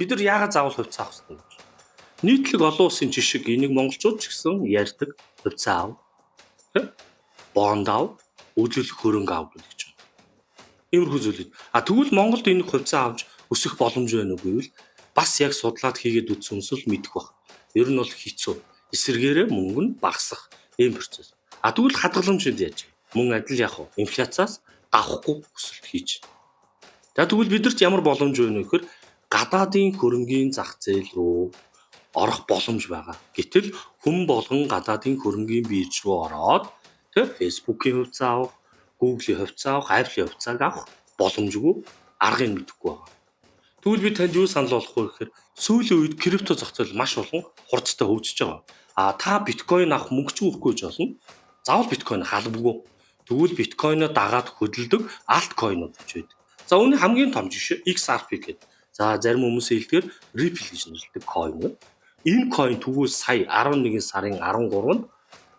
Бид нар яагаад заавал хувьцаа авах ёстой вэ? Нийтлэг олон улсын жишг энийг монголчууд ч гэсэн ярьдаг хувьцаа ав, бонд ав, үйлдвэрлэх хөрөнгө ав гэж байна. Иймэрхүү зүйлүүд. Тэгвэл Монголд энэ хувьцаа авч өсөх боломж байна уу гэвэл бас яг судлаад хийгээд үзсэн хүмүүс л мэдэх баг. Ер нь бол хэцүү. Эсвэргээрээ мөнгө нь багасах ийм процесс. Тэгвэл хадгаламжид яаж? Мөн адил яг инфляцаас авахгүй өсөлт хийж. Тэгвэл бидэрт ямар боломж байна вэ гэхээр гадаадын хөрөнгийн зах зээл рүү орох боломж байгаа. Гэтэл хүн болгон гадаадын хөрөнгийн бирж рүү ороод Facebook-ийн хувьцаа авах, Google-ийн хувьцаа авах, Apple-ийн хувьцааг авах боломжгүй аргыг мэдэхгүй байгаа. Тэгвэл би танд юу санал болгох вэ гэхээр сүүлийн үед крипто зах зээл маш олон хурдтай хөгжиж байгаа. Та биткойн авах мөнгө ч өгөхгүй ч болно. Заавал биткойн халбгүй. Тэгвэл биткойноо дагаад хөдөлдөг альткойнууд гэж байдаг. Үүний хамгийн том жишээ XRP гэдэг. Зарим хүмүүс хэлдгээр Ripple гэж нэрлэдэг койн. Энэ койн тэгвэл сая 11 сарын 13-нд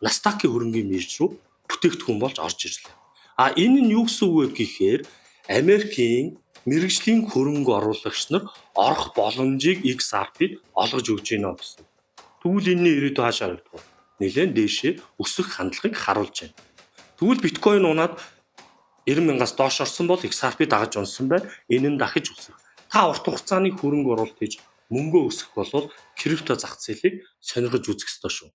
Nasdaq-ийн хөрөнгийн бирж рүү бүтээгдэхүүн болж орж ирлээ. Энэ нь юу гэсэн үг вэ гэхээр Америкийн мэргэжлийн хөрөнгө оруулагч нар орох боломжийг XRP-д олгож өгч байна гэсэн. Тэгвэл энэ ирээдүйд хаашаа харагдах вэ? Нэлээд дээшээ өсөх хандлагыг харуулж байна. Тэгвэл биткойн унаад 90,000-аас доош орсон бол XRP дагаж унсан байна. Энэ нь дахиж өсөх. Та урт хугацааны хөрөнгө оруулалт хийж мөнгөө өсгөх бол крипто зах зээлийг сонирхож үзэх ёстой шүү.